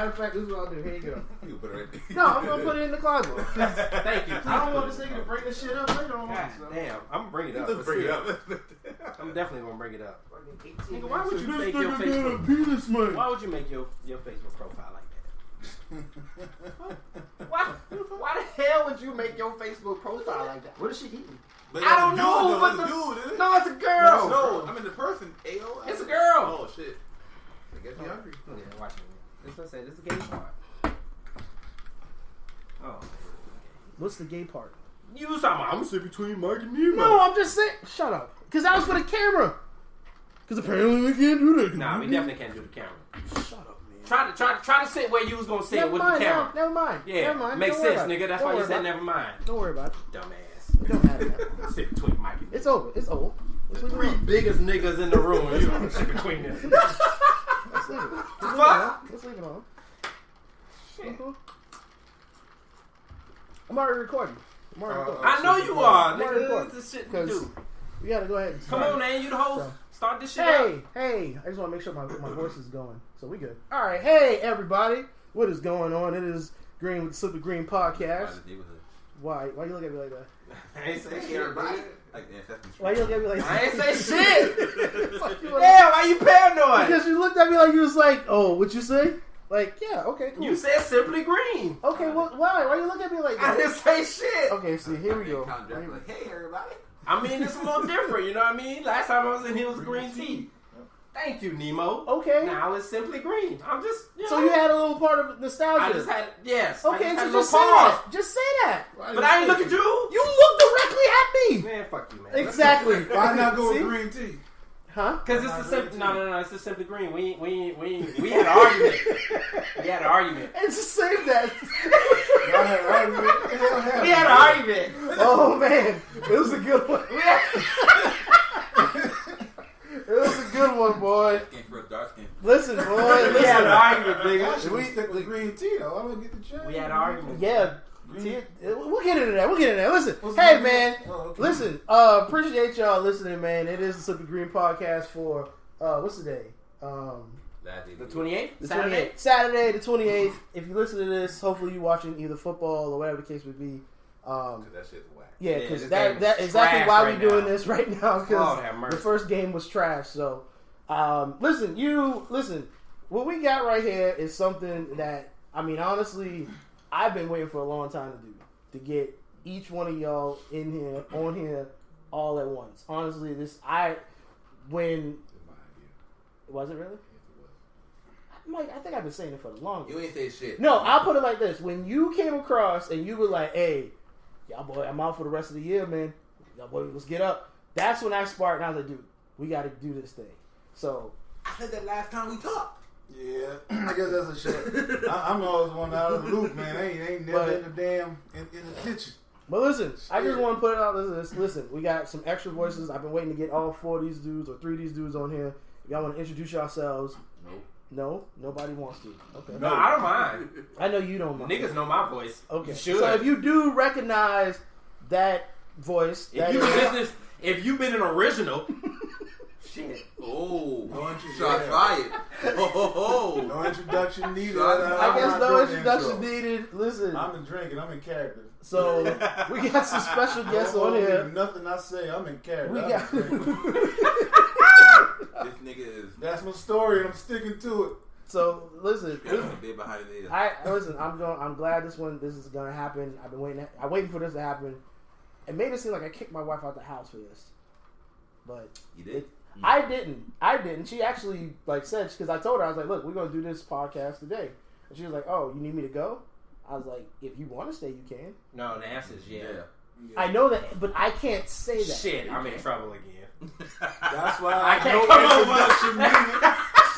Matter of fact, this is what I'll do. Here you go. You put it right there. No, I'm gonna put it in the closet. Thank you. I don't want this nigga to bring this shit up later on. God damn, I'm gonna bring it up. Let's bring it up. I'm definitely gonna bring it up. Nigga, why would you make your Facebook? Penis, man. Why would you make your Facebook profile like that? Why the hell would you make your Facebook profile like that? What is she eating? But I don't know, but dude, isn't it? No, it's a girl. No, I mean the person. A-O. It's a girl. Oh shit. I guess you hungry. Yeah, watch it. That's what I say. This is the gay part. Oh. What's the gay part? You was talking about, I'm gonna sit between Mike and Nemo. No, I'm just saying. Shut up. Because that was for the camera. Because apparently we can't do that. Nah, we definitely can't do the camera. Shut up, man. Try to sit where you was gonna sit with the camera. Never mind. Yeah, never mind. makes Don't worry sense, about nigga. it. That's Don't why you worry said about it. never mind. Don't worry about it. Dumbass. It don't matter. Sit between Mike and It's over. It's over. the three biggest niggas in the room. You gonna sit between them. Let's leave it. Let's leave it on. Shit. Mm-hmm. I'm already recording. I know you are, already nigga. recording. This is shit we Because do. we gotta go ahead and Come start. on, man. You the host. So. Start this shit up. Hey. I just want to make sure my voice is going. So we good. All right. Hey, everybody. What is going on? It is Green with the Super Green Podcast. Why? Why you look at me like that? I ain't say shit. Everybody. Why you look at me like that? I ain't say shit. Fuck you. Damn, why you paranoid? Because you looked at me like you was like, oh, what you say? Like, yeah, okay, cool. You said simply green. Okay, well, why? Why you look at me like I that? didn't say shit. Okay, see, here we go. Like, hey, everybody. I mean, it's a little different, you know what I mean? Last time I was in here was green tea. Thank you, Nemo. Okay. Now it's simply green. I'm just, So you had a little part of nostalgia. I just had, yes. Okay, I so just just had say a little pause. that. Just say that. But I didn't look at you. You look directly at me. Man, fuck you, man. Exactly. Why not go See? with green tea? Huh? Because it's the simple. No, it's just simply green. We had an argument. We had an argument. And just say that. Y'all had an argument. We had an argument. Oh man, it was a good one. It was a good one, boy. Skin for a dark skin. Listen, boy. We had an argument, nigga. We stick with green tea though. I'm gonna get the change. We had an argument. Yeah. See, we'll get into that. Listen, What's hey the- man, Oh, okay. listen. Appreciate y'all listening, man. It is the Super Green Podcast for what's the day? The 28th? The Saturday? 28th. Saturday, the 28th. If you listen to this, hopefully you're watching either football or whatever the case would be. That shit's whack. Yeah, Yeah, because this that game that is exactly trash why right we're doing now. this right now. Lord Because have mercy. the first game was trash. So, listen. What we got right here is something that honestly, I've been waiting for a long time to do. To get each one of y'all in here, on here, all at once. Honestly, was it really? Mike, I think I've been saying it for the longest. You ain't say shit. No, I'll put it like this. When you came across and you were like, hey, y'all boy, I'm out for the rest of the year, man. Y'all boy, let's get up. That's when I sparked and I was like, dude, we got to do this thing. So. I said that last time we talked. Yeah, I guess that's a shit. I'm always one out of the loop, man. I ain't never in the damn in the kitchen. But listen, I just want to put it out. Listen, we got some extra voices. I've been waiting to get all 4 of these dudes or 3 of these dudes on here. If y'all want to introduce yourselves. Nope. No, nobody wants to. Okay. No, I don't mind. I know you don't mind. Niggas know my voice. Okay. You should. So if you do recognize that voice, if you've been an original, shit. Oh, No shot fired. Oh, No introduction needed. I guess no introduction needed. Listen, I'm in drinking. I'm in character. so we got some special guests on here. Nothing I say, I'm in character. We I'm got. drinking. this nigga is. That's my story, and I'm sticking to it. So listen, A bit behind it is. I'm glad this is gonna happen. I've been waiting for this to happen. It made it seem like I kicked my wife out the house for this, but You did? I didn't. She actually said, because I told her, I was like, look, we're gonna do this podcast today, and she was like, oh, you need me to go? I was like, if you want to stay, you can. No, the answer is yeah. I know that, but I can't say that. Shit, I'm in trouble again. That's why I I can't no come over. introduction needed.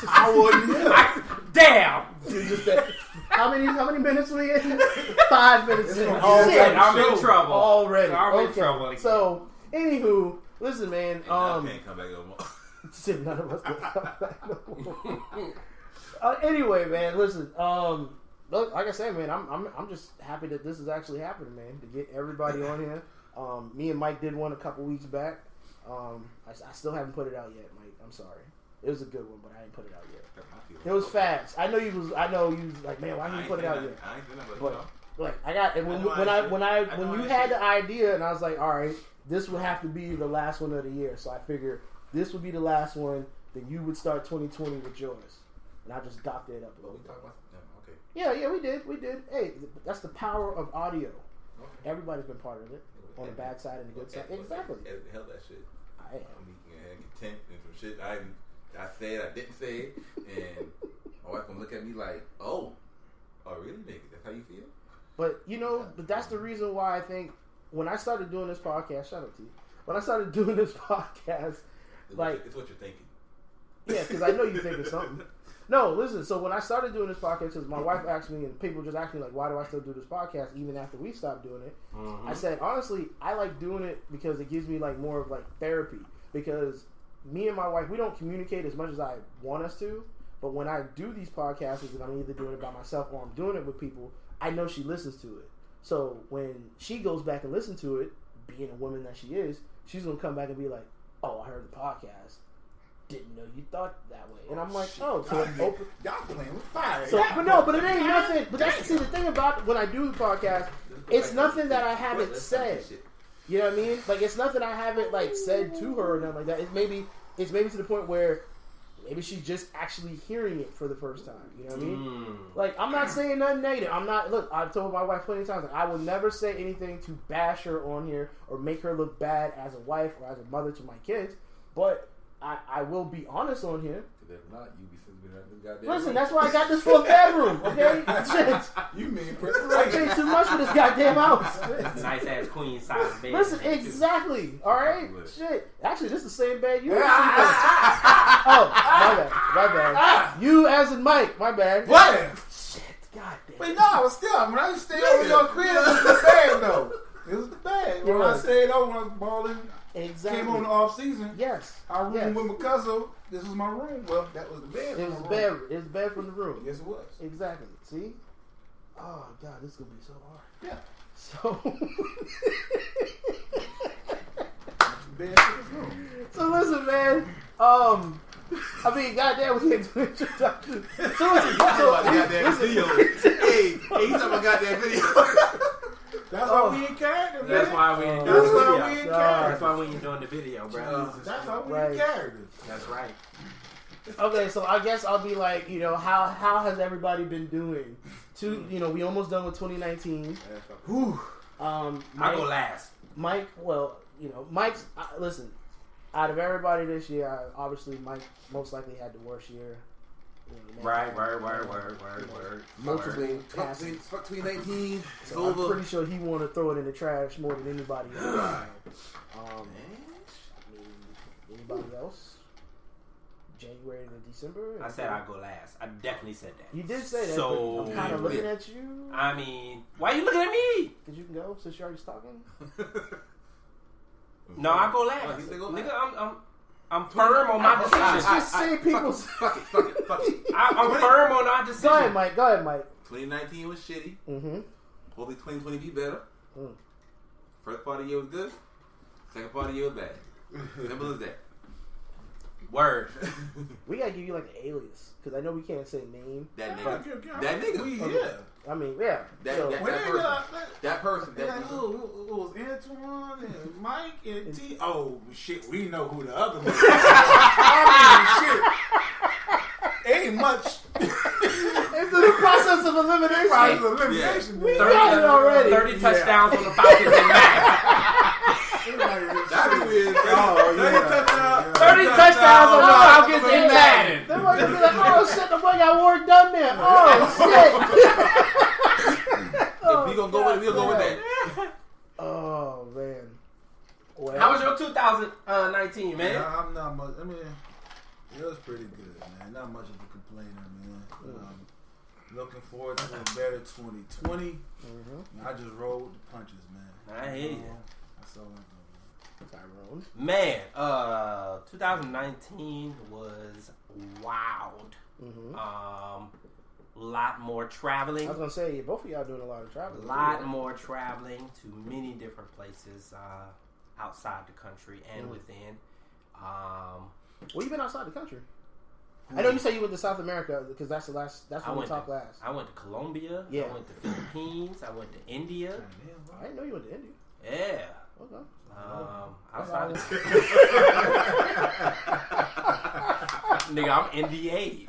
I wasn't here. Damn! Dude, just that. How many minutes we in? 5 minutes in. Oh, Shit, I'm in trouble. already. I'm in trouble again. So, anywho, listen, man. can't come back no more. Shit, none of us can come back no more. Anyway, man, listen. Look, like I said, man, I'm just happy that this is actually happening, man. To get everybody on here. Me and Mike did one a couple weeks back. I still haven't put it out yet, Mike. I'm sorry. It was a good one, but I ain't put it out yet. It was fast. I know you was like, man, why didn't you put it out yet? I ain't saying that, but like I got, and when you had the idea, and I was like, all right, this would have to be the last one of the year. So I figured this would be the last one. Then you would start 2020 with yours, and I just doctored it up a little bit. Okay. Yeah, we did. Hey, that's the power of audio. Okay. Everybody's been part of it, on the bad side and the good side. Exactly. Hell that shit. I am. Content and some shit I said I didn't say it, and my wife gonna look at me like, oh really, nigga? That's how you feel? But but that's the reason why I think when I started doing this podcast, shout out to you. When I started doing this podcast, it's what you're thinking. Yeah, because I know you're thinking something. No, listen. So when I started doing this podcast, because my wife asked me, and people just asked me like, why do I still do this podcast even after we stopped doing it? I said honestly, I like doing it because it gives me like more of like therapy. Because me and my wife, we don't communicate as much as I want us to. But when I do these podcasts, and I'm either doing it by myself or I'm doing it with people, I know she listens to it. So when she goes back and listens to it, being a woman that she is, she's gonna come back and be like, "Oh, I heard the podcast. Didn't know you thought that way." And I'm like, "Oh, so y'all playing with fire." So, but it ain't nothing. But that's the thing about when I do the podcast. It's nothing that I haven't said. You know what I mean? Like it's nothing I haven't like said to her or nothing like that. It's maybe to the point where maybe she's just actually hearing it for the first time. You know what I mean? Like I'm not saying nothing negative. Look, I've told my wife plenty of times, like, I will never say anything to bash her on here or make her look bad as a wife or as a mother to my kids. But I will be honest on here. If not, you be sitting in this goddamn Listen, room. that's why I got this 4th bedroom, okay? Shit. You mean I paid too much for this goddamn house. Nice ass queen size bed. Listen, exactly. All right? Shit. Actually, this is the same bed you were Oh, my bad. You as in Mike, my bad. What? Shit, goddamn. Wait, no, I was still. When I stayed over your crib, it was the bed, though. It was the bed. When I stayed over, when I was balling, came on the off season. Yes. I roomed with my cousin. This was my room. Well, that was the bed. It was bed. It was bed from the room. Yes, it was. Exactly. See? Oh God, this is gonna be so hard. Yeah. So. Bed for this room. So listen, man. I mean, goddamn, we can't do an introduction. So listen, goddamn video. Hey, he's talking about goddamn video. That's why we ain't character, man. That's why we ain't doing That's the why video. we ain't character. That's why we ain't doing the video, bro. That's why we ain't character. That's right. Okay, so I guess I'll be like, how has everybody been doing? We almost done with 2019. Whew. I'll go last. Mike, Mike's, listen, out of everybody this year, obviously Mike most likely had the worst year. Word. Multiple passes. Fuck 2019. So I'm pretty sure he want to throw it in the trash more than anybody else. Anybody else? January to December? I said I'd go last. I definitely said that. You did say that. So I'm kind of looking at you. I mean, why are you looking at me? Because you can go since you're already talking. No, I go last. Go Nigga, I'm firm on my decision. Just say people. Fuck it. I'm firm on our decision. Go ahead, Mike. 2019 was shitty. Mm-hmm. Hopefully 2020 be better. First part of the year was good. Second part of the year was bad. Simple as that. Word. We gotta give you like an alias because I know we can't say name. That nigga. We here. I mean, yeah. That person. It was Antoine and Mike and T. Oh shit, we know who the other one is. Shit. Ain't much. It's the process of elimination. We got it already. 30 touchdowns on the Falcons and Mac. That'd be weird. 30 touchdowns on the Falcons and Madden. They're going to be like, oh shit, the boy got work done there. Oh shit. If we gonna go with it, we'll go with that. Oh man. Well, How was your 2019, man? I'm not much. I mean, it was pretty good, man. Not much of a complainer, man. Looking forward to a better 2020. I just rolled the punches, man. I hear you. That's all Tyrone. Man, 2019 was wild. Lot more traveling. I was gonna say both of y'all doing a lot of traveling. A lot more traveling to many different places outside the country and within. Well, you been outside the country. I know you said you went to South America because that's the last. That's when we talked last. I went to Colombia. Yeah. I went to Philippines. I went to India. I didn't know you went to India. Yeah. Okay. Outside of nigga, I'm NDA'd.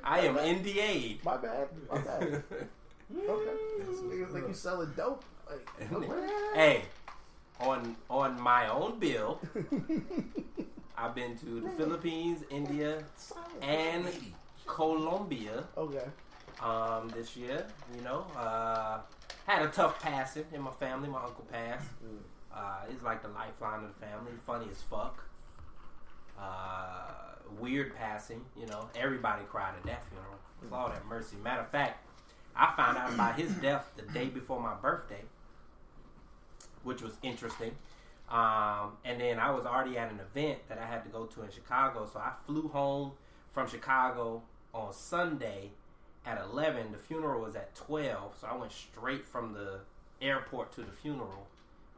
I am NDA'd. My bad. Okay. Niggas think you selling dope. Like, okay. Hey, on my own bill, I've been to the Philippines, India, and Colombia. Okay. This year, had a tough passing in my family. My uncle passed. He's like the lifeline of the family. Funny as fuck. Weird passing. Everybody cried at that funeral. Lord have mercy. Matter of fact, I found out about his death the day before my birthday, which was interesting. And then I was already at an event that I had to go to in Chicago, so I flew home from Chicago on Sunday at 11. The funeral was at 12, so I went straight from the airport to the funeral,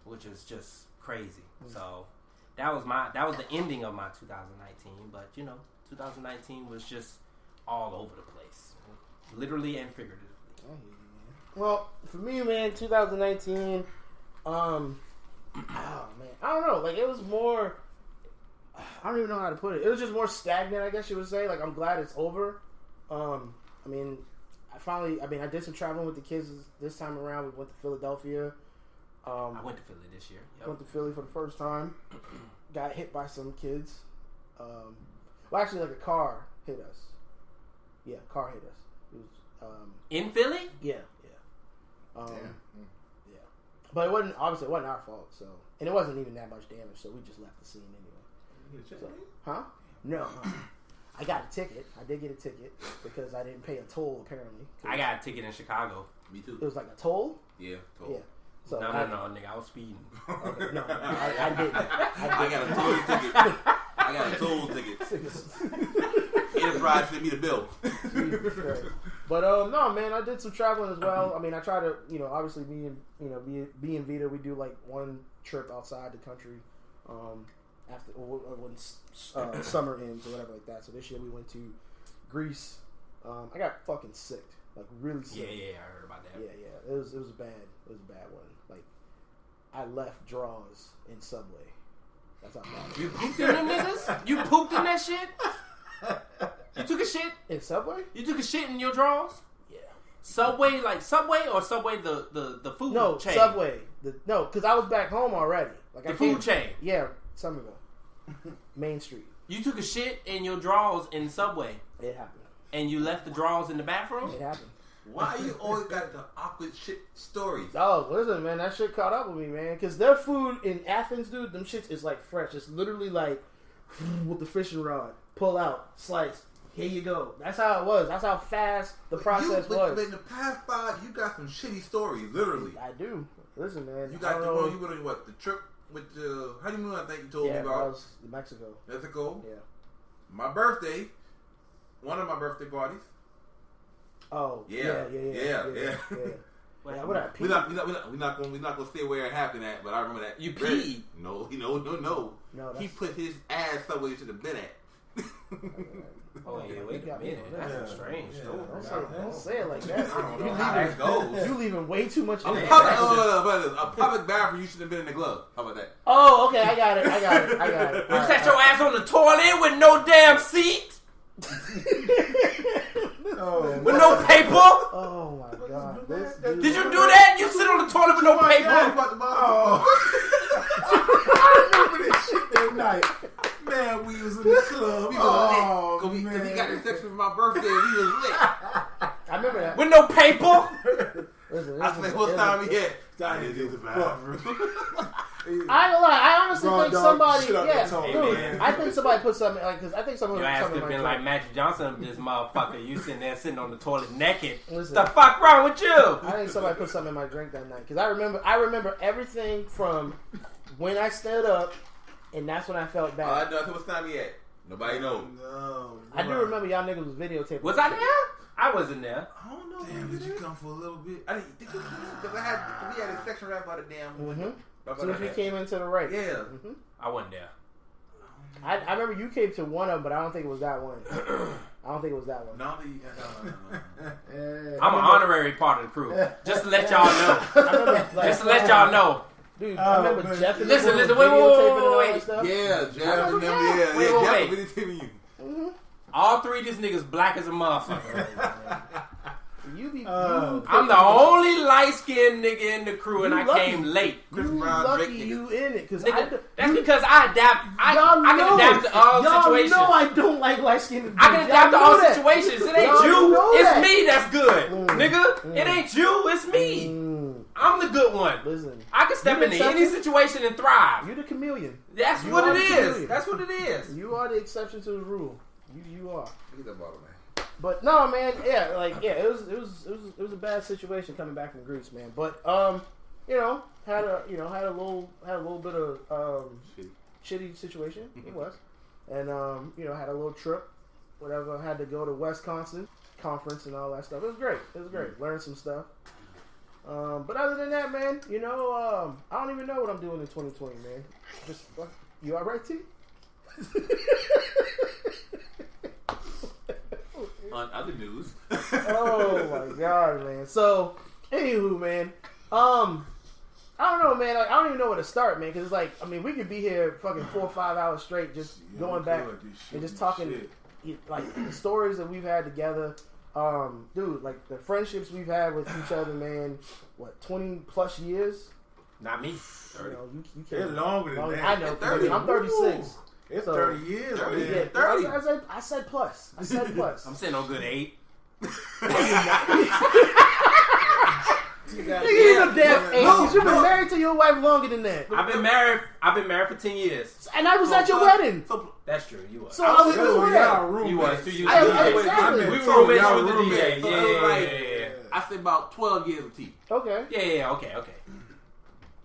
which is just crazy. So that was the ending of my 2019. But 2019 was just all over the place, literally and figuratively. Well, for me, man, 2019. Oh man, I don't know. Like, it was more. I don't even know how to put it. It was just more stagnant, I guess you would say. Like, I'm glad it's over. I did some traveling with the kids this time around. We went to Philadelphia. I went to Philly this year. Yep. Went to Philly for the first time. Got hit by some kids. Well, actually, like a car hit us. Yeah, a car hit us. It was, in Philly? Yeah. Yeah. But it wasn't our fault. So, and it wasn't even that much damage. So we just left the scene anyway. So, huh? No. I got a ticket. I did get a ticket because I didn't pay a toll, apparently. I got a ticket in Chicago. Me too. It was like a toll? Yeah, toll. Yeah. So no, nigga, I was speeding. Okay, no, I didn't. I got a toll ticket. I got a toll ticket. Enterprise sent me the bill. But no, man, I did some traveling as well. I mean, I try to, obviously me and Vita, we do like one trip outside the country. After when summer ends or whatever like that. So this year we went to Greece. I got fucking sick, like really sick. Yeah, I heard about that. Yeah. It was bad. It was a bad one. Like, I left drawers in Subway. That's how bad. You pooped in them niggas? You pooped in that shit? You took a shit in Subway? You took a shit in your drawers? Yeah. Subway, like Subway or Subway the food chain? No, Subway. Because I was back home already. Like the food chain. Yeah, Somerville. Main Street. You took a shit in your drawers in Subway. It happened. And you left the drawers in the bathroom? It happened. Why you always got the awkward shit stories? Oh, listen, man, that shit caught up with me, man. Because their food in Athens, dude, them shits is like fresh. It's literally like with the fishing rod, pull out, slice. Here you go. That's how it was. That's how fast the process was. But in the past 5, you got some shitty stories, literally. I do. Listen, man. You got you went on what, the trip with the honeymoon? I think you told me about. Yeah, that was Mexico. Mexico. Yeah. My birthday. One of my birthday parties. Oh. Yeah. Well, what I we're not gonna say where it happened at, but I remember that. You peed? No. He put his ass somewhere he should have been at. Oh yeah, wait a minute. That's a strange story. Don't say it like that. I don't know how that goes. You leaving way too much. A public bathroom, you should have been in the glove. How about that? Oh, okay, I got it. You sat your ass on the toilet with no damn seat. With no paper? Oh my god. Did you do that? You sit on the toilet with no paper? I remember this shit that night. Man, we was in the club. We was lit. Because he got the section for my birthday and he was lit. I remember that. With no paper? Listen, I said, what time we hit? I didn't do the bathroom. I ain't gonna lie. I honestly think somebody. I think somebody put something like because I think someone. Your ass could have been like Magic Johnson, this motherfucker. You sitting there sitting on the toilet naked. Listen, the fuck wrong with you? I think somebody put something in my drink that night because I remember everything from when I stood up, and that's when I felt bad. I know. What time he at? Nobody knows. No. I do remember y'all niggas was videotaping. Was I there? I wasn't there. I don't know. Damn, did you come for a little bit? I didn't think because we had a section right by the damn window. As soon as we came into the right. Yeah. I wasn't there. I remember you came to one of them, but I don't think it was that one. I don't think it was that one. No. I'm an honorary part of the crew. Just to let y'all know. Just to let y'all know. Dude, I remember man. Jeff and Listen, videotaping wait. and all that stuff. Yeah, Jeff. Remember? Yeah, Wait. Jeff videotaping you. Mm-hmm. All three of these niggas black as a motherfucker. I'm the only light-skinned nigga in the crew, and I came late. Chris You Brown, lucky Drake, you in it, cause That's because I adapt. I can adapt to all situations. Y'all know I don't like light skinned. I can adapt to all situations. It ain't you, it's me that's good, nigga. Mm. It ain't you, it's me. I'm the good one. Listen, I can step into any situation and thrive. You the chameleon. That's You what are it the is. chameleon. That's what it is. You are the exception to the rule. You are. Look at that bottle, man. But no, man, it was a bad situation coming back from Greece, man. But had a little bit of shitty situation. It was, and had a little trip, whatever. Had to go to Wisconsin conference and all that stuff. It was great. Learned some stuff. But other than that, man, I don't even know what I'm doing in 2020, man. Just you all right, T? On other news. Oh my god, man. So, anywho, man. I don't know, man. Like, I don't even know where to start, man. Because it's like, I mean, we could be here fucking 4 or 5 hours straight, just going back and just talking, like the stories that we've had together. Dude, like the friendships we've had with each other, man. What, 20 plus years? Not me. 30. You It's can't. longer than that. I know. 30. I'm 36. It's So, 30 years. 30. Man. Yeah, 30. I said plus. I said plus. I'm sitting on good 8. You a damn age. You've been married to your wife longer than that. I've been married for 10 years. And I was at your wedding. That's true. You was. So I was That's when y'all roommates. You was too. You I- was. exactly. We were So roommates y'all with the roommates. DJ. So it was like- Yeah. I say about 12 years of tea. Okay. Yeah. Okay.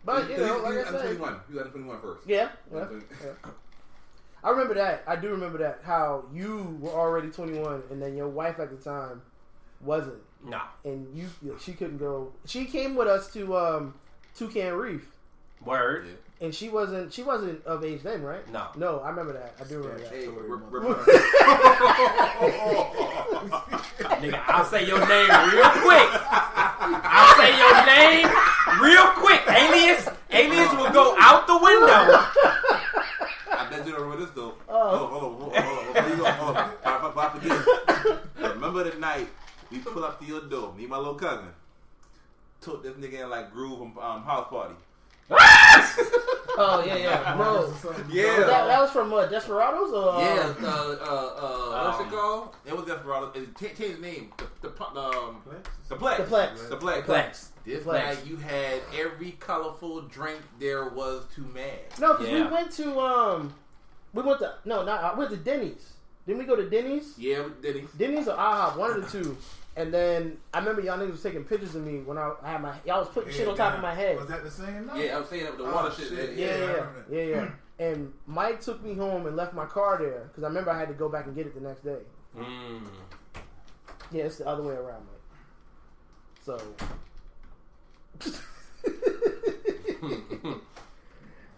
But, like I I'm said. 21. You got 21 first. Yeah. Yeah. I remember that. I do remember that. How you were already 21 and then your wife at the time wasn't. Nah. And she couldn't go. She came with us to Toucan Reef. Word. Yeah. And she wasn't of age then, right? No. No, I remember that. I do remember that. Hey, Nigga, I'll say your name real quick. I'll say your name real quick. Alias will go out the window. I bet you don't remember this though. Hold on. I forget. Remember the night we pull up to your door, me and my little cousin, took this nigga in like Groove from House Party. Oh yeah. No. Yeah. That was from Desperados or Yeah, what's it called? It was Desperados. It changed the name. The Plex. The Plex. This Plex. night you had every colorful drink there was to man. No, because Yeah. we went to we went to Denny's. Didn't we go to Denny's? Yeah, Denny's. Denny's or IHOP, one of the two. And then I remember y'all niggas was taking pictures of me when I had y'all was putting shit on top of my head. Was that the same night? Yeah, I was saying that with the water shit. Yeah. And Mike took me home and left my car there because I remember I had to go back and get it the next day. Yeah, it's the other way around, Mike. So.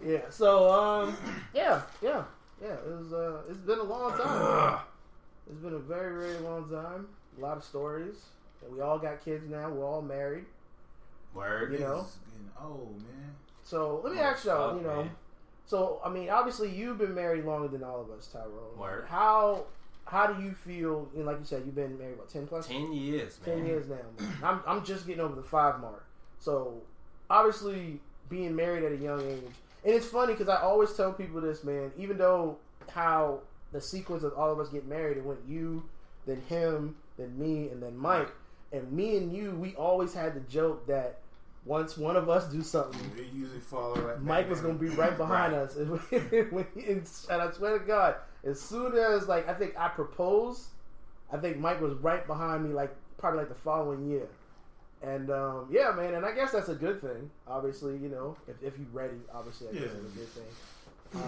Yeah. So yeah. It was it's been a long time. It's been a very, very long time. A lot of stories. And we all got kids now. We're all married. Word. You know. It's getting old, man. So let me ask y'all. fuck, man. So I mean, obviously you've been married longer than all of us, Tyrone. Word. How do you feel? And like you said, you've been married 10 plus. 10 years, man. 10 years now. Man. I'm just getting over the 5 mark. So obviously being married at a young age, and it's funny because I always tell people this, man. Even though how the sequence of all of us get married, it went you, then him, then me, and then Mike. And me and you, we always had the joke that once one of us do something, They usually follow right. Mike was going to be right behind us. And I swear to God, as soon as I think I proposed, I think Mike was right behind me, probably the following year. And yeah, man, and I guess that's a good thing. Obviously, if you're ready, obviously, I guess it's a good thing.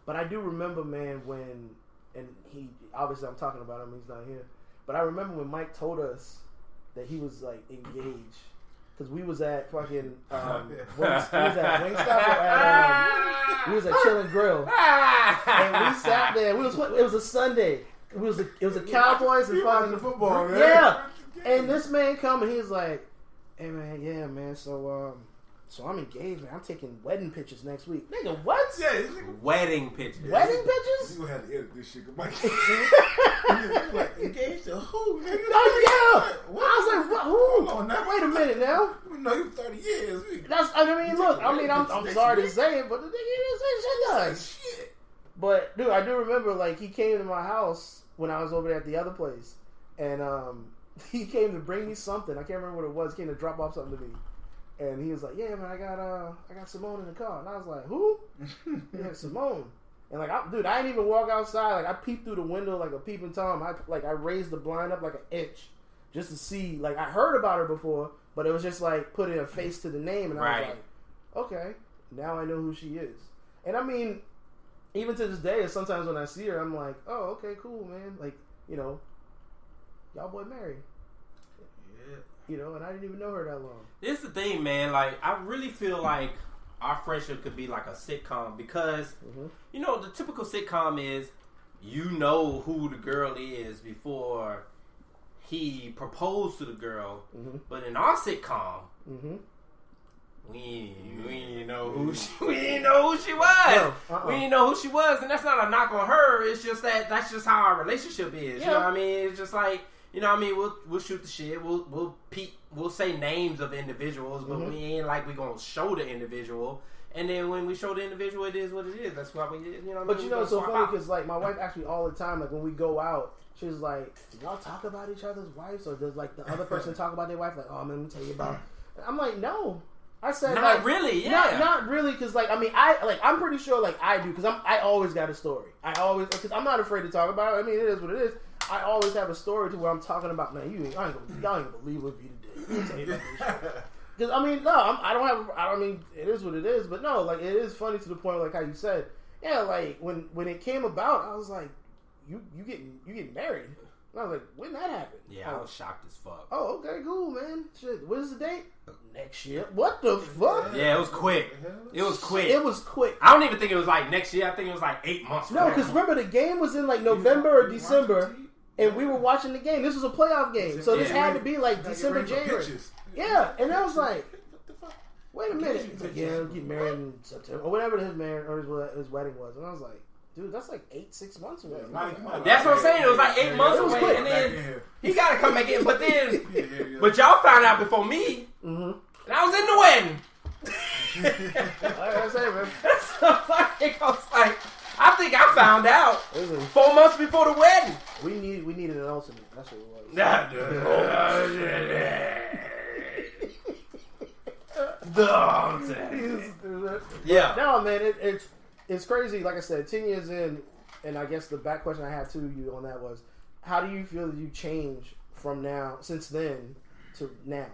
But I do remember, man, when, and he obviously I'm talking about him, he's not here. But I remember when Mike told us that he was engaged. because we was at fucking we was at Wingstop or at we was at Chill and Grill, and we sat there. It was a Sunday. It was a Cowboys and fucking football, man. Yeah, and this man come and he's like, "Hey man, yeah man, so I'm engaged, man. I'm taking wedding pictures next week." Nigga, what? Yeah, wedding pictures. Wedding pictures? You gonna have to edit this shit. Like engaged to who, nigga? Oh yeah. What? I was like, what? Who? Hold on now. Wait a minute now. We know you 30 years. I'm sorry to say it, but the nigga didn't say shit does. Shit. But dude, I do remember like he came to my house when I was over there at the other place, and he came to bring me something. I can't remember what it was. He came to drop off something to me. And he was like, "Yeah, man, I got Simone in the car." And I was like, "Who?" He had Simone. And like, I didn't even walk outside. Like, I peeped through the window like a peeping Tom. I raised the blind up like an inch just to see. Like, I heard about her before, but it was just like putting a face to the name. And I was like, "Okay, now I know who she is." And I mean, even to this day, sometimes when I see her, I'm like, "Oh, okay, cool, man." Like, y'all boy married. And I didn't even know her that long. This is the thing, man. Like, I really feel like our friendship could be like a sitcom because, the typical sitcom is you know who the girl is before he proposed to the girl. But in our sitcom, we didn't know who she was. We didn't know who she was, and that's not a knock on her. It's just that's just how our relationship is. Yeah. You know what I mean? It's just like. You know what I mean? We'll shoot the shit. We'll say names of individuals, but we ain't like we gonna show the individual. And then when we show the individual, it is what it is. That's why we, you know. What I mean? It's so funny because like my wife asks me all the time, like when we go out, she's like, "Do y'all talk about each other's wives, or does like the other person talk about their wife?" Like, "Oh, man, let me tell you about." I'm like, "No." I said, "Not really, yeah, not really," because like I mean, I'm pretty sure like I do because I always got a story. Because I'm not afraid to talk about it. I mean, it is what it is. I always have a story to where I'm talking about, man, y'all ain't gonna believe what we did. Because I mean, I don't mean it is what it is, but no, like it is funny to the point like how you said, yeah, like when it came about, I was like, you getting married? And I was like, when that happened? Yeah, I was shocked as fuck. Oh, okay, cool, man. Shit, what is the date? Next year. What the fuck? Yeah, it was quick. It was quick. I don't even think it was like next year. I think it was like 8 months. No, because remember the game was in like November or December. And we were watching the game. This was a playoff game. So this had to be like December, January. Yeah. And I was like, wait a minute. He's like, yeah, we'll get married in September. Or whatever his wedding was. And I was like, dude, that's like 6 months away. That's what I'm saying. It was like 8 months away. And then he got to come back in. But then, but y'all found out before me. And I was in the wedding. Like I say, man. I was like, I think I found out 4 months before the wedding. We needed an ultimate. That's what it was. Yeah. No, man, it's crazy. Like I said, 10 years in, and I guess the back question I had to you on that was, how do you feel that you changed from since then to now?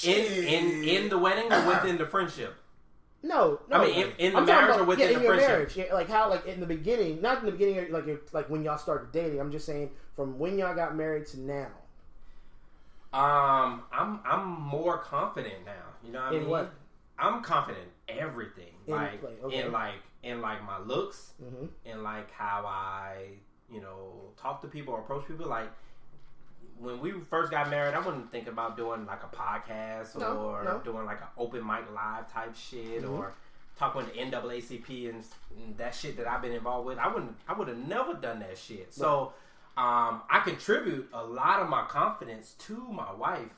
In the wedding or within the friendship? No. I mean, in the marriage or within the friendship? Marriage. Yeah, like how, like in the beginning, not in the beginning, like when y'all started dating. I'm just saying from when y'all got married to now. I'm more confident now. You know what I mean? In what? I'm confident in everything. In my looks, and like how I, talk to people or approach people. Like when we first got married, I wouldn't think about doing like a podcast or doing like an open mic live type shit or talking with the NAACP and that shit that I've been involved with. I would have never done that shit. So I contribute a lot of my confidence to my wife.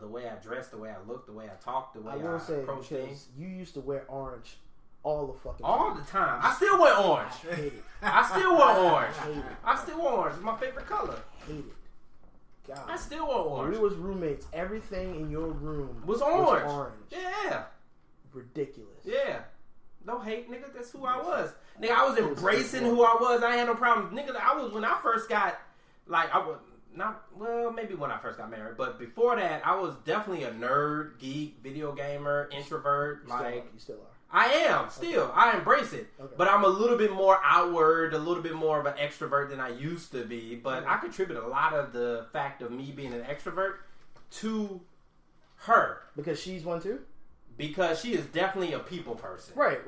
The way I dress, the way I look, the way I talk, the way I approach things. You used to wear orange all the fucking time. All the time. I still wear orange. I hate it. I still wear orange. I hate it. I still wear orange. It's my favorite color. I hate it. God. I still wear orange. When we was roommates, everything in your room was orange. Yeah. Ridiculous. Yeah. No hate, nigga. That's who I was. Nigga, I was embracing who I was. I had no problem. Nigga, when I first got, maybe when I first got married, but before that, I was definitely a nerd, geek, video gamer, introvert. You still are. I am still. I embrace it, but I'm a little bit more outward, a little bit more of an extrovert than I used to be. But I contribute a lot of the fact of me being an extrovert to her because she's one too. Because she is definitely a people person. Right.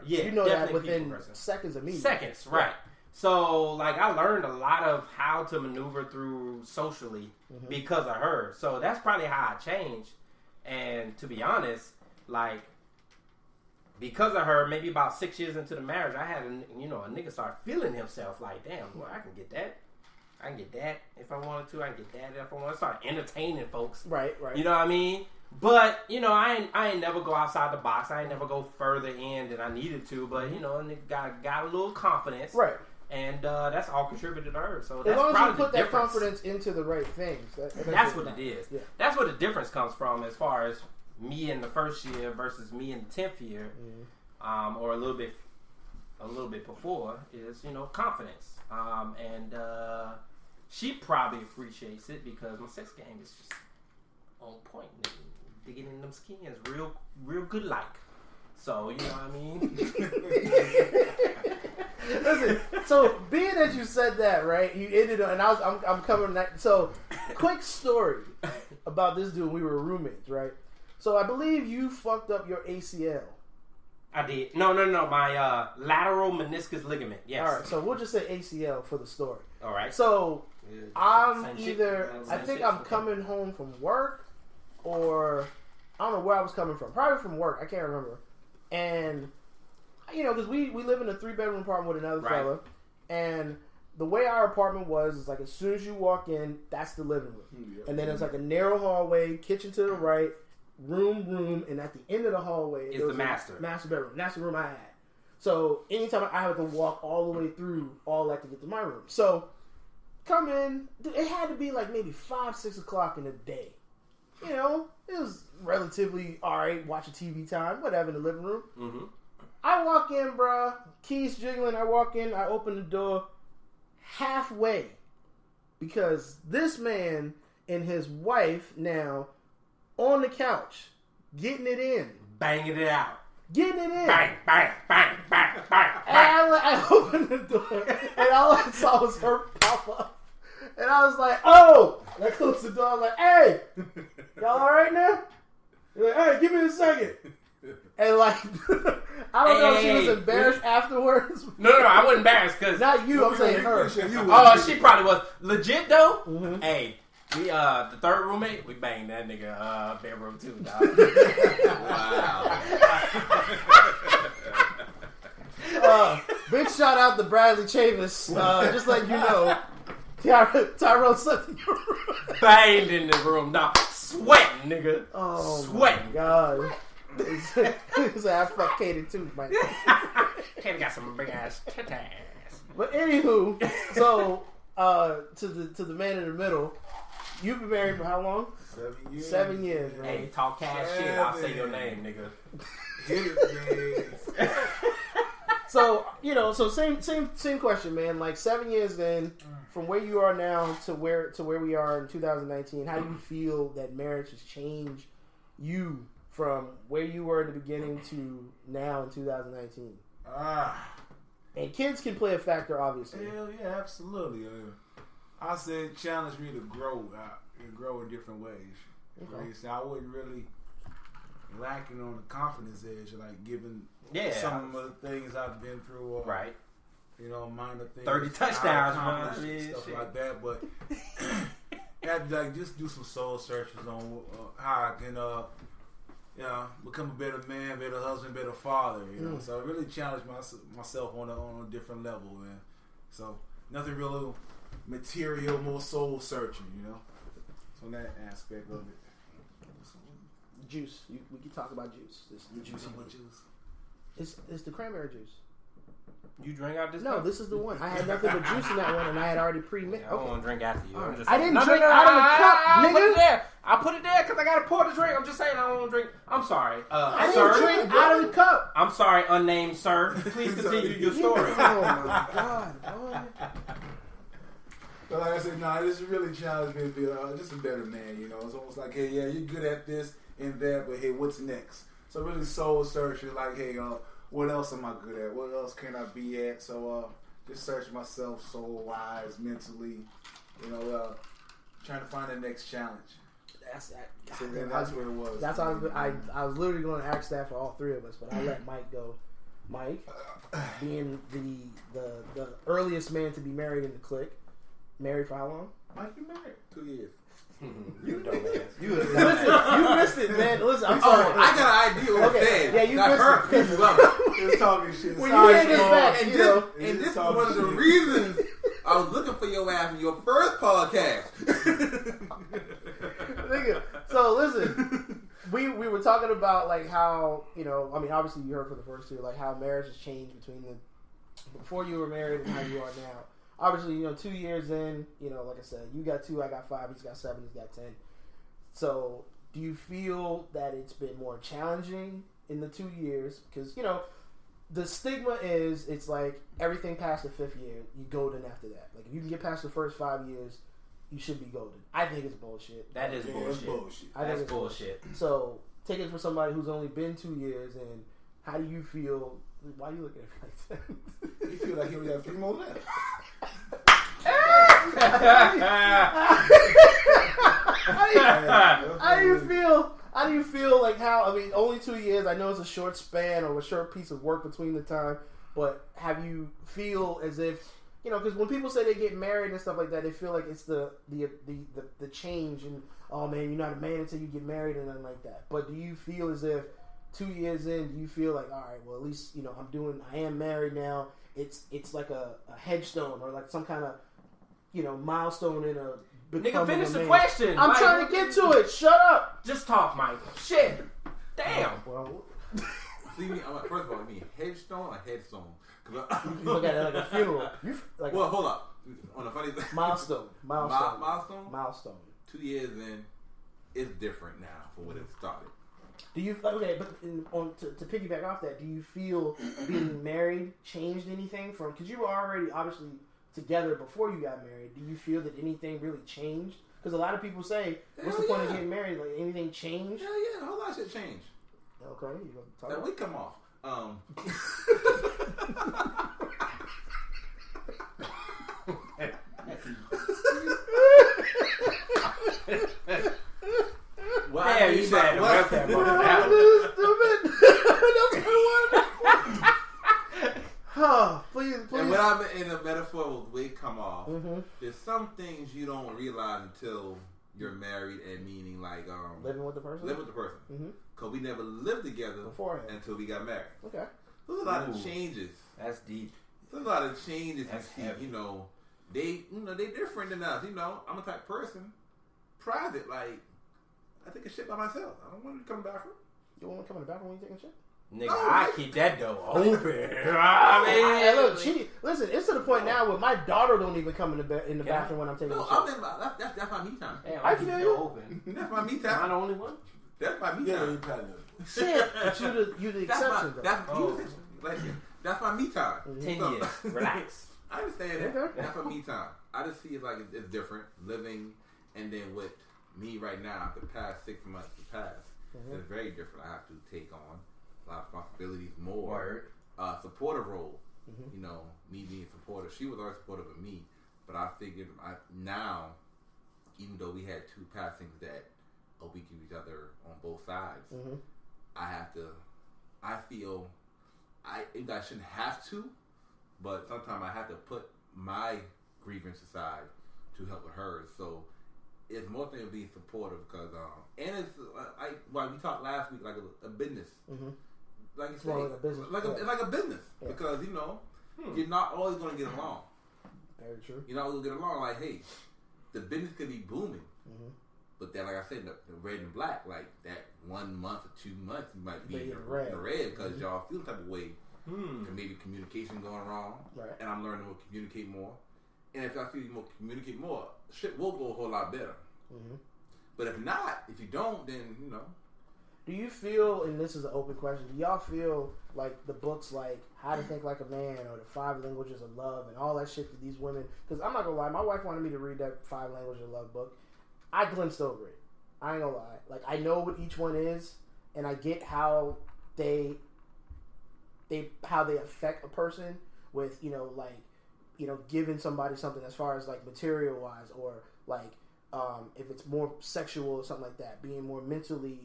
Yeah, you know that within seconds of me. Seconds, right. So, like, I learned a lot of how to maneuver through socially because of her. So that's probably how I changed. And to be honest, like, because of her, maybe about 6 years into the marriage, I had a nigga start feeling himself like, damn, well, I can get that. I can get that if I wanted to. I can get that if I want to. Start entertaining folks. Right. You know what I mean? But, I ain't never go outside the box. I ain't never go further in than I needed to. But, nigga got a little confidence. Right. And that's all contributed to her. So as that's long as probably you put the that difference. confidence into the right things. That's what it is. Yeah. That's where the difference comes from as far as me in the first year versus me in the 10th year, or a little bit before is confidence. And she probably appreciates it because my sex game is just on point, nigga. Digging in them skins, real good like. So you know what I mean. Listen, so being that you said that, right? You ended up, and I'm covering that. So, quick story about this dude. We were roommates, right? So I believe you fucked up your ACL. I did. No. My lateral meniscus ligament. Yes. All right. So we'll just say ACL for the story. All right. So I'm either I think I'm okay. coming home from work, or I don't know where I was coming from. Probably from work. I can't remember. And because we live in a 3-bedroom apartment with another fella, and the way our apartment was is like as soon as you walk in, that's the living room, and then it's like a narrow hallway, kitchen to the right, room, and at the end of the hallway is the master bedroom. That's the room I had. So anytime I had to walk all the way through all that to get to my room. So come in, it had to be like maybe 5-6 o'clock in the day. It was relatively alright, watching TV time, whatever, in the living room. Mm-hmm. I walk in, bruh, keys jiggling, I walk in, I open the door halfway because this man and his wife now on the couch, getting it in. Banging it out. Getting it in. Bang. And I opened the door, and all I saw was her pop up. And I was like, oh! And I closed the door, I was like, hey! Y'all alright now? You're like, hey, give me a second. And like, I don't know if she was embarrassed afterwards. No, I wasn't embarrassed because not you. I'm saying her. Oh, she probably was legit though. Mm-hmm. Hey, we the third roommate, we banged that nigga bedroom too, dog. Wow. Big shout out to Bradley Chavis. Just like you know, Tyrone slept in your room. Banged in the room, dog. Sweating, nigga. Oh, sweating. My God. He's like, I fuck Katie too, Mike. Katie got some big ass titties. But anywho, so to the man in the middle, you've been married for how long? 7 years. 7 years, man. Hey, talk cash shit. I'll say your name, nigga. Hit it, man. So same question, man. Like 7 years then, from where you are now to where we are in 2019. How do you feel that marriage has changed you from where you were in the beginning to now in 2019? And kids can play a factor, obviously. Hell yeah, absolutely. I said challenge me to grow in different ways. Okay. So I wasn't really lacking on the confidence edge, like given some of the things I've been through. Right. Minor things. 30 touchdowns, man. Stuff like that. But I had to just do some soul searches on how I can become a better man, better husband, better father. So I really challenged myself on a different level, man. So nothing real material, more soul searching, So in that aspect of it. Juice. We can talk about juice. The juicy juice. It's the cranberry juice. You drink out this? No, cup? This is the one. I had nothing but juice in that one, and I had already pre-mixed. I don't want to drink after you. Right. I'm just I didn't drink out of the cup, nigga. Put it there. I put it there because I got to pour the drink. I'm just saying I don't want to drink. I'm sorry. I sir. didn't drink out of the cup. I'm sorry, unnamed sir. Please continue your story. Oh, my God, boy. But like I said, this really challenged me to be just a better man, It's almost like, hey, yeah, you're good at this and that, but hey, what's next? So really soul searching, like, hey, what else am I good at? What else can I be at? So just searching myself soul wise, mentally, trying to find the next challenge. That's what it was. That's how I was literally going to ask that for all three of us, but I let Mike go. Mike, being the earliest man to be married in the clique, married for how long? Mike, you married 2 years. You dumbass. Listen, you missed it, man. Listen, I'm sorry. I got an idea what it said. Yeah, you missed it. He was talking shit. When you hear this back, and this is one of the reasons I was looking for your ass in your first podcast. Nigga, so listen, we were talking about like how, obviously you heard for the first two, like how marriage has changed between before you were married and how you are now. Obviously, 2 years in, like I said, you got 2, I got 5, he's got 7, he's got 10. So, do you feel that it's been more challenging in the 2 years? Because, the stigma is, it's like everything past the 5th year, you golden after that. Like, if you can get past the first 5 years, you should be golden. I think it's bullshit. That is bullshit. That's bullshit. So, take it for somebody who's only been 2 years, and how do you feel? Why are you looking at me like that? You feel like you only have 3 more left. How do you feel like only 2 years, I know it's a short span or a short piece of work between the time, but have you feel as if, because when people say they get married and stuff like that, they feel like it's the change and, oh man, you're not a man until you get married and nothing like that. But do you feel as if 2 years in, do you feel like, all right, well at least, I am married now, it's like a headstone or like some kind of, milestone in a nigga, finish the question. I'm trying to get to it. Shut up. Just talk, Mike. Shit. Damn. Well, First of all, you mean headstone or headstone? you look at it like a funeral. Hold up. On a funny thing. Milestone. 2 years in, it's different now from when it started. Do you to piggyback off that? Do you feel being married changed anything from? Because you were already obviously together before you got married. Do you feel that anything really changed? Because a lot of people say, "What's the point of getting married? Like anything changed?" Hell yeah, a whole lot of shit changed. Okay, you gonna talk that about we come off. Well, yeah, you said to work that please. And when I'm in a metaphor with wig come off, there's some things you don't realize until you're married, and meaning like living with the person. Because we never lived together beforehand until we got married. Okay. There's a lot of changes. That's deep. There's a lot of changes. That's you see, they different than us. I'm a type of person, private. Like I take a shit by myself. I don't want to come in the bathroom. You want to come in the bathroom when you taking a shit? Nigga, I keep that door open. I mean, listen, it's to the point now where my daughter don't even come in the bathroom when I'm taking a shit. That's my me time. Damn, I feel you. Open. That's my me time. Am I the only one? That's my me time. Shit, but you the exception though. That's my me time. 10 years. Relax. I understand that. Okay. That's my me time. I just see it like it's different living, and then with me right now, the past 6 months to pass, it's very different. I have to take on a lot of responsibilities, more supportive role. Me being supportive. She was always supportive of me, but I figured now, even though we had 2 passings that we give each other on both sides, I feel I shouldn't have to, but sometimes I have to put my grievance aside to help with hers. So it's more thing of being supportive because and it's like we talked last week, like a business. Like you say, like a business. It's like a business because you're not always going to get along. Very true. You're not always going to get along. Like, hey, the business could be booming, but then, like I said, the red and black, like that 1 month or 2 months, you might be in the red because y'all feel type of way. And maybe communication going wrong, and I'm learning to communicate more. And if I feel you communicate more, shit will go a whole lot better. But if not, if you don't, then Do you feel, and this is an open question, do y'all feel like the books like How to Think Like a Man or the 5 Languages of Love and all that shit that these women, because I'm not gonna lie, my wife wanted me to read that 5 Languages of Love book. I glimpsed over it. I ain't gonna lie. Like, I know what each one is, and I get how they affect a person with, giving somebody something as far as like material wise, or like if it's more sexual or something like that, being more mentally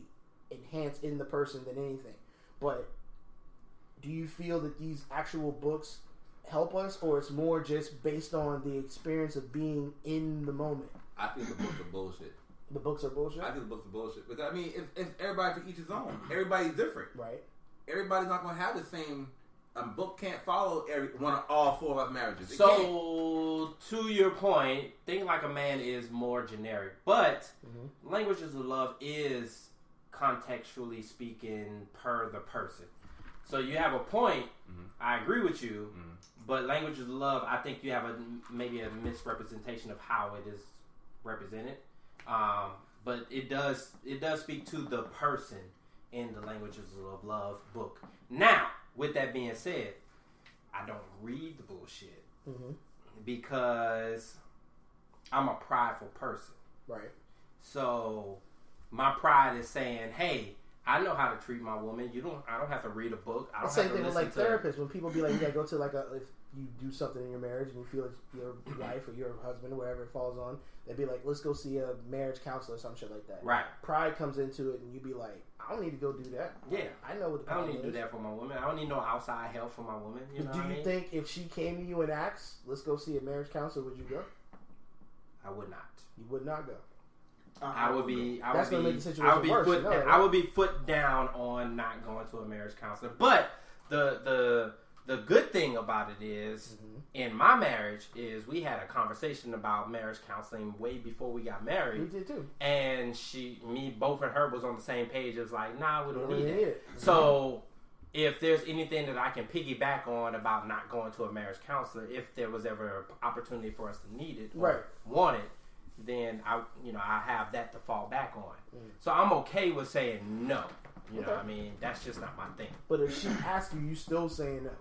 enhanced in the person than anything. But do you feel that these actual books help us, or it's more just based on the experience of being in the moment? I think the books are bullshit. The books are bullshit? I think the books are bullshit. Because, I mean, it's everybody for each his own. Everybody's different. Right. Everybody's not going to have the same... A book can't follow all 4 of our marriages. So, to your point, Think Like a Man is more generic. But, Languages of Love is, contextually speaking, per the person. So, you have a point. I agree with you. But Languages of Love, I think you have maybe a misrepresentation of how it is represented. But it does speak to the person in the Languages of Love book. Now, with that being said, I don't read the bullshit because I'm a prideful person. Right. So my pride is saying, "Hey, I know how to treat my woman. I don't have to read a book. I don't Same have to thing with listen like therapists. When people be like, you gotta go to like if you do something in your marriage and you feel it's your wife or your husband or whatever it falls on, they'd be like, let's go see a marriage counselor or some shit like that. Right. I comes into it, and you be like, I don't need to go do that. Yeah. I know what the I don't problem need to do that for my woman. I don't need no outside help for my woman. You know do what I you mean? think if she came to you and asked, let's go see a marriage counselor, would you go? I would not. You would not go. I would be foot down on not going to a marriage counselor. But the good thing about it is, in my marriage, is we had a conversation about marriage counseling way before we got married. We did too. And both and her was on the same page. It was like, nah, we don't need it. So if there's anything that I can piggyback on about not going to a marriage counselor, if there was ever an opportunity for us to need it or want it, then I have that to fall back on. So I'm okay with saying no. You know what I mean? That's just not my thing. But if she asks you still saying no.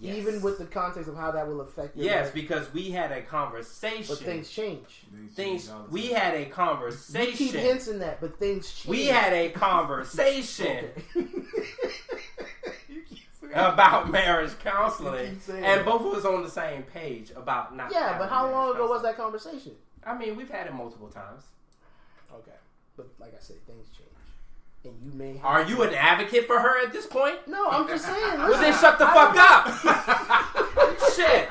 Yes. Even with the context of how that will affect your Yes, life. Because we had a conversation. But things change. We had a conversation. You keep hinting that, but things change. We had a conversation about marriage counseling, and both of us on the same page about not. Yeah, but how long ago was that conversation? I mean, we've had it multiple times. Okay, but like I said, things change. And you may have Are you an advocate for her at this point? No, I'm just saying. Well, then shut the fuck up. Shit.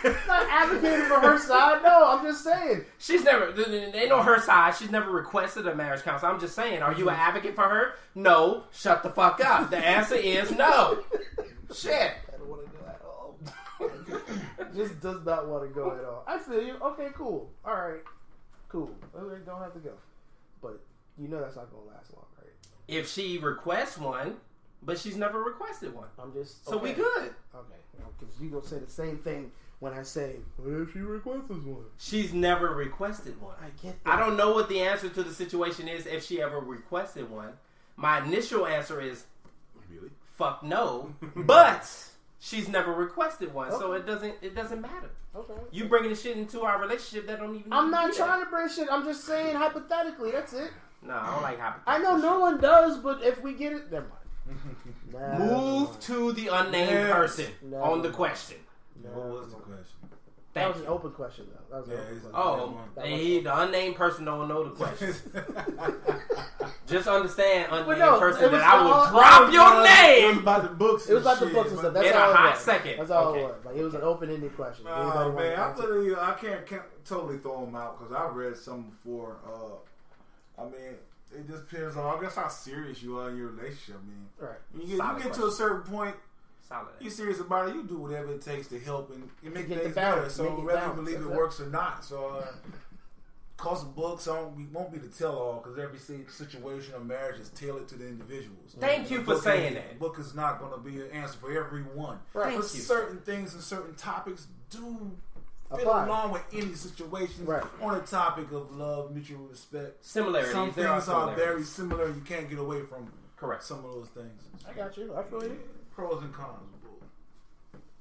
I'm not advocating for her side. No, I'm just saying. She's never, they know her side. She's never requested a marriage counselor. I'm just saying, are you an advocate for her? No. Shut the fuck up. The answer is no. Shit. I don't want to go at all. Just does not want to go at all. I feel you. Okay, cool. All right. Cool. Don't have to go. But you know that's not going to last long, right? If she requests one, but she's never requested one. I'm just... So we good. Okay. Because you going to say the same thing when I say, what if she requests one? She's never requested one. I get that. I don't know what the answer to the situation is if she ever requested one. My initial answer is, really? Fuck no. But she's never requested one, so it doesn't matter. Okay. You bringing the shit into our relationship that don't even... I'm not trying to bring shit. I'm just saying hypothetically. That's it. No, I don't like hypothetical. I know no one does, but if we get it, never mind. Move to the unnamed person on the question. What was the question? That was an open question, though. That was an open question. The unnamed person don't know the question. Just understand, unnamed person, that I will drop your name. It was about the books. It was about the books and stuff. That's in all a it hot was. second. That's all it was. Like, it was an open-ended question. Oh man, I'm telling you, I can't totally throw them out because I've read some before. I mean, it just depends on, I guess, how serious you are in your relationship. I mean, right. You get to a certain point, Solid. you're serious about it, you do whatever it takes to help and make get things the balance, better. So make it whether you balance. believe it works or not. So, cause of books won't be the tell-all because every situation of marriage is tailored to the individuals. Thank you for saying that. The book is not going to be an answer for everyone. Right. But certain things and certain topics do fit apply along with any situation on the topic of love, mutual respect. Similarities. Some things are very similar. You can't get away from some of those things. I got you. I feel you. Pros and cons.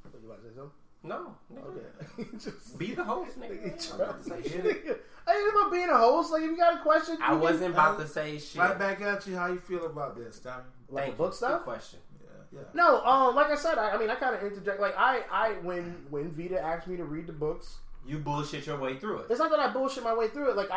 What, you about to say something? No. Okay. Just be the host, nigga. I ain't about being a host. Like, if you got a question, I wasn't about to say shit. Right back at you. How you feel about this, Tommy? Like the book stuff. Good question. Yeah. No, like I said, I kind of interject. Like when Vita asked me to read the books, you bullshit your way through it. It's not that I bullshit my way through it. Like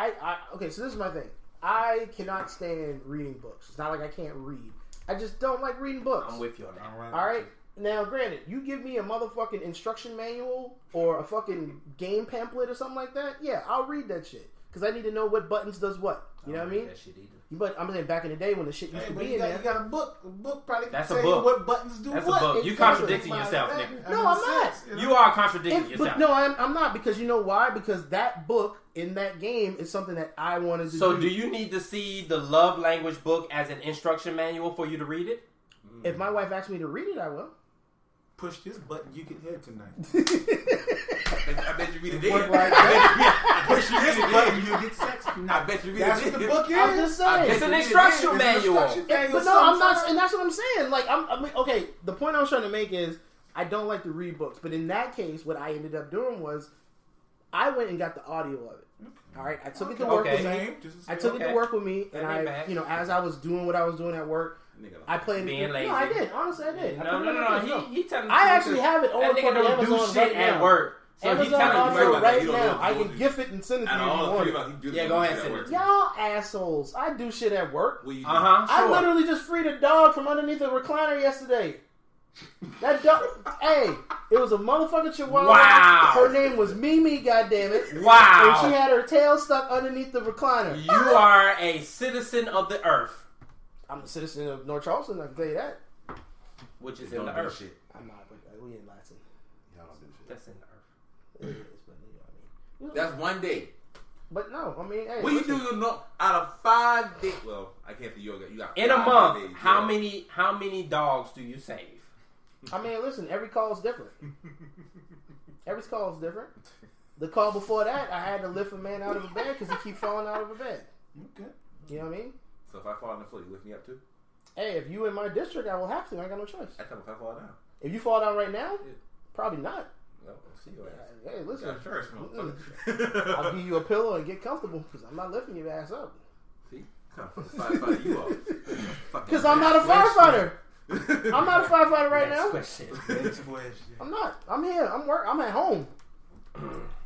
okay, so this is my thing. I cannot stand reading books. It's not like I can't read. I just don't like reading books. I'm with you on that. All right. Now, granted, you give me a motherfucking instruction manual or a fucking game pamphlet or something like that. Yeah, I'll read that shit because I need to know what buttons does what. You know what I mean? That shit either. But I'm saying back in the day when the shit used to be in there. You got a book. A book probably That's can a tell book. you what buttons do That's what. a book. You contradicting yourself, nigga. No, I'm not. You are contradicting yourself. But no, I'm not, because you know why? Because that book in that game is something that I wanted to do. So do you need to see the love language book as an instruction manual for you to read it? If my wife asks me to read it, I will. Push this button, you get head tonight. I bet you read it. Push this button, you get sex tonight. I bet you read That's it. what the book is. I'm just saying. It's an instruction manual. But no, I'm not, and that's what I'm saying. Like, I mean, okay, the point I was trying to make is I don't like to read books, but in that case, what I ended up doing was I went and got the audio of it. All right, I took it to work with me. I took it to work with me, and as I was doing what I was doing at work, I played it. Being lazy. No, I did. Honestly, I did. No. He telling I actually have it on that nigga for don't do Amazon shit right at now. work. So Amazon he telling you audio right now. I can gift it and send it to you if you want it. Yeah, go ahead and send it. Y'all assholes. I do shit at work. I literally just freed a dog from underneath a recliner yesterday. That dog, hey, it was a motherfucking chihuahua. Wow. Her name was Mimi, goddammit. Wow. And she had her tail stuck underneath the recliner. You are a citizen of the earth. I'm a citizen of North Charleston, I can tell you that. Which is in the earth. Shit. I'm not, but we in Latin. That's in the earth. It is, but you know what I mean. That's one day. But no, I mean, hey. What you do, you know, out of 5 days. Well, I can't say yoga. You got in a 5 month. days, How many dogs do you save? I mean, listen, every call is different. Every call is different. The call before that, I had to lift a man out of a bed because he keep falling out of a bed. Okay. You know what I mean? So if I fall on the floor, you lift me up too? Hey, if you in my district, I will have to. I ain't got no choice. I tell him if I fall down. If you fall down right now, Yeah. Probably not. Well, we'll see your ass. Hey, listen. First, motherfucker. I'll give you a pillow and get comfortable because I'm not lifting your ass up. See? Come on, firefighter, you are. Because I'm not a firefighter. I'm not a firefighter right now. Next question. I'm not. I'm here. I'm at home.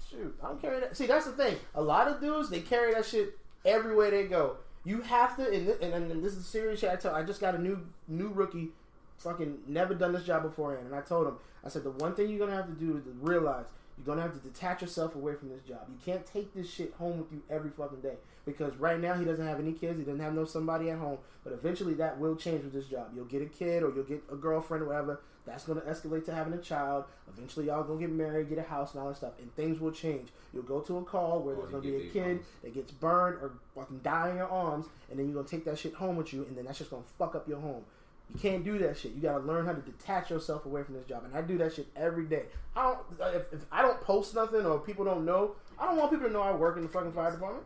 Shoot, I don't carry that. See, that's the thing. A lot of dudes, they carry that shit everywhere they go. You have to, and this is serious shit. I just got a new rookie, fucking never done this job beforehand, and I told him, I said, the one thing you're gonna have to do is to realize you're gonna have to detach yourself away from this job. You can't take this shit home with you every fucking day, because right now he doesn't have any kids, he doesn't have no somebody at home, but eventually that will change with this job. You'll get a kid or you'll get a girlfriend or whatever. That's gonna escalate to having a child. Eventually y'all gonna get married, get a house and all that stuff, and things will change. You'll go to a call where there's gonna be a kid that gets burned or fucking die in your arms, and then you're gonna take that shit home with you, and then that's just gonna fuck up your home. You can't do that shit. You gotta learn how to detach yourself away from this job, and I do that shit every day. If I don't post nothing or people don't know, I don't want people to know I work in the fucking fire department.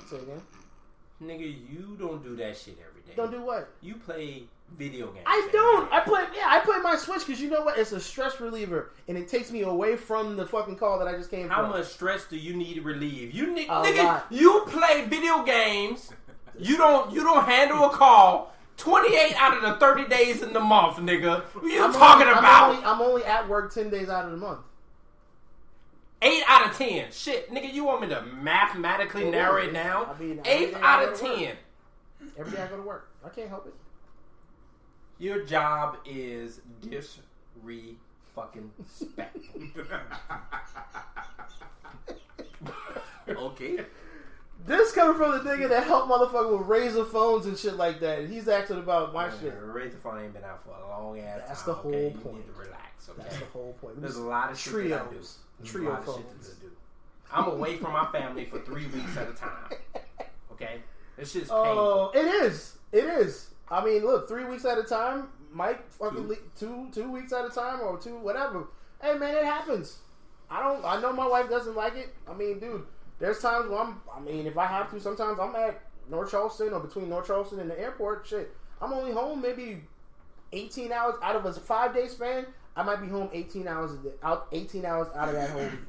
Say again. Nigga, you don't do that shit every day. Don't do what? You play video games. I don't. I play my Switch because you know what? It's a stress reliever, and it takes me away from the fucking call that I just came from. How much stress do you need to relieve? You nigga, lot. you play video games. You don't handle a call 28 out of the 30 days in the month, nigga. What you talking about? I'm only at work 10 days out of the month. 8 out of 10. Shit, nigga, you want me to mathematically narrow it down? 8 out of 10. Every day I go to work. I can't help it. Your job is fucking respectful. Okay. This coming from the nigga that helped motherfucker with Razor phones and shit like that. And he's asking about my shit. Razor phone ain't been out for a long ass time. That's the whole okay? point. You need to relax, okay? That's the whole point. There's a lot of shit that I do. Trio phones. I'm away from my family for 3 weeks at a time. Okay? This shit's painful. Oh, it is. It is. I mean, look, 3 weeks at a time. Mike fucking two weeks at a time or two, whatever. Hey, man, it happens. I know my wife doesn't like it. I mean, dude, there's times when if I have to, sometimes I'm at North Charleston or between North Charleston and the airport. Shit, I'm only home maybe 18 hours out of a 5-day span. I might be home 18 hours out of that whole week.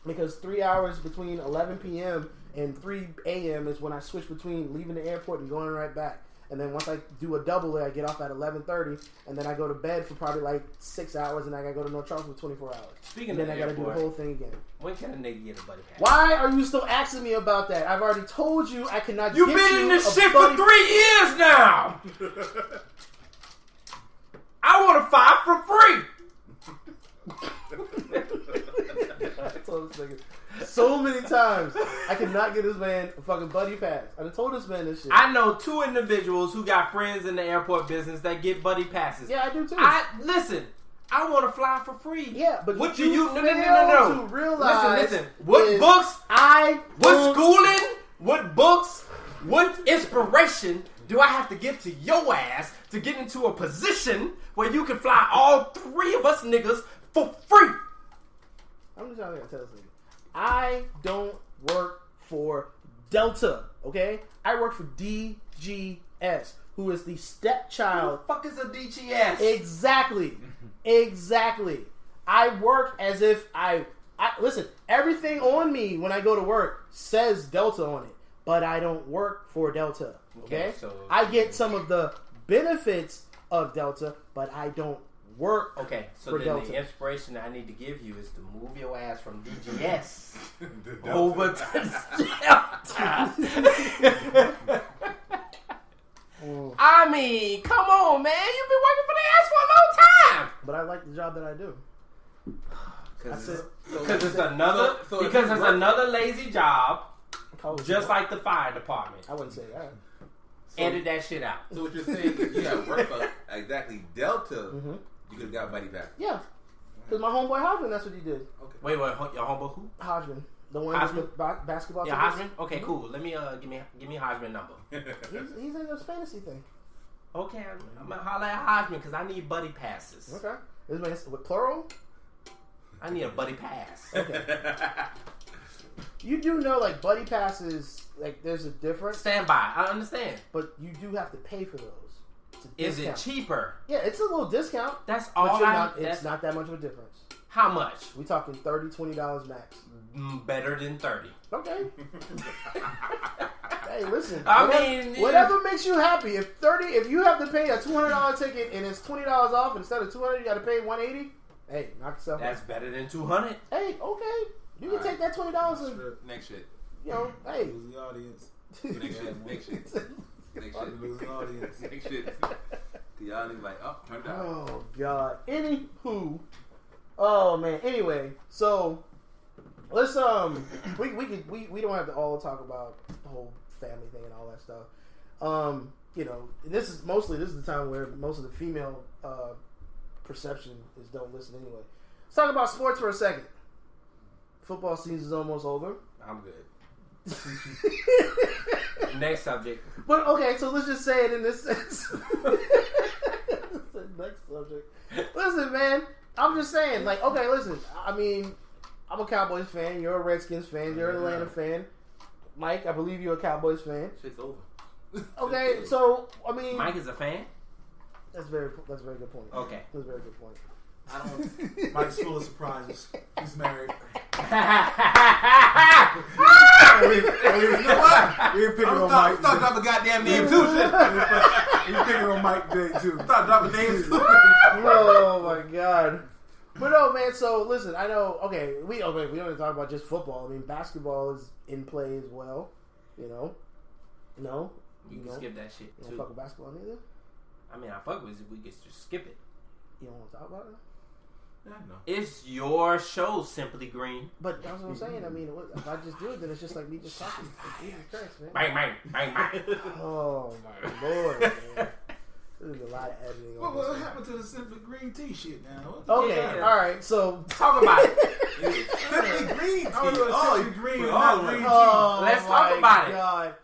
because 3 hours between 11 p.m. and 3 a.m. is when I switch between leaving the airport and going right back. And then once I do a double, I get off at 11:30, and then I go to bed for probably like 6 hours, and I gotta go to North Charles for 24 hours. Speaking and of then I gotta do the whole thing again. When can a nigga get a buddy pass? Why are you still asking me about that? I've already told you I cannot. You've been in this shit for 3 years now. I want to fly for free. I told this nigga so many times I cannot get this man a fucking buddy pass. I done told this man this shit. I know 2 individuals who got friends in the airport business that get buddy passes. Yeah, I do too. Listen. I want to fly for free. Yeah, but what you no. to realize Listen. What books? What schooling? What books? What inspiration do I have to give to your ass to get into a position where you can fly all 3 of us niggas for free? I'm just trying to tell this nigga. I don't work for Delta, okay? I work for DGS, who is the stepchild. Who the fuck is a DGS? Exactly. I work as if I listen, everything on me when I go to work says Delta on it, but I don't work for Delta, okay? So I get some of the benefits of Delta, but I don't work for Delta. The inspiration I need to give you is to move your ass from DGS over to Delta. I mean, come on, man. You've been working for the ass for a long time. But I like the job that I do. Because it's another lazy job, just like the fire department. I wouldn't say that. Edit that shit out. So what you're saying is you have work for exactly Delta. Mm-hmm. You could have got buddy back. Yeah. Because my homeboy Hodgman, that's what he did. Okay. Wait, your homeboy who? Hodgman. The one with the basketball. Yeah, Horsemen? Okay, cool. Let me give me Horsemen number. He's in this fantasy thing. Okay, I'm gonna holler at Horsemen because I need buddy passes. Okay. This man's with plural? I need a buddy pass. Okay. You do know, like, buddy passes, like, there's a difference. Stand by. I understand. But you do have to pay for those. Is it cheaper? Yeah, it's a little discount. That's all it's not that much of a difference. How much? We talking $30, $20 max. Better than 30. Okay. Hey, listen. Whatever makes you happy. If you have to pay a $200 ticket and it's $20 off instead of $200, you got to pay $180. Hey, knock yourself out. That's better than $200. Hey, okay. You can take that $20 and next shit. You know, hey. Losing the audience. Next shit. Losing audience. Next shit. Y'all niggas like, oh, turned out. Oh God. Anywho. Oh man. Anyway, so let's we don't have to all talk about the whole family thing and all that stuff. You know, this is the time where most of the female perception is don't listen anyway. Let's talk about sports for a second. Football season is almost over. I'm good. Next subject. But okay, so let's just say it in this sense. Next subject. Listen, man, I'm just saying, like, okay, listen. I mean, I'm a Cowboys fan. You're a Redskins fan. You're an Atlanta fan. Mike, I believe you're a Cowboys fan. Shit's over. Okay, so I mean, Mike is a fan. That's a very good point. Okay, that's a very good point. I don't. Mike's full of surprises. He's married. You know what? We're picking on Mike. Stop dropping goddamn name too. We're picking on Mike today too. Stop dropping names too. Oh my God. But no, man. So listen, I know. Okay, we don't even talk about just football. I mean, basketball is in play as well. You know, no. You can skip that shit You too. don't fuck with basketball neither. I mean, I fuck with it. We can just skip it. You don't want to talk about it? Yeah, no. It's your show, Simply Green. But that's what I'm saying. I mean, if I just do it, then it's just like me just talking. Jesus Christ, man. Bang, bang, bang, bang. Oh my Lord, man. There's a lot of editing. What happened to the Simply Green tea shit now? Okay, all right. So talk about it. Simply Green tea. Oh, Simply Green. Let's talk about it. God.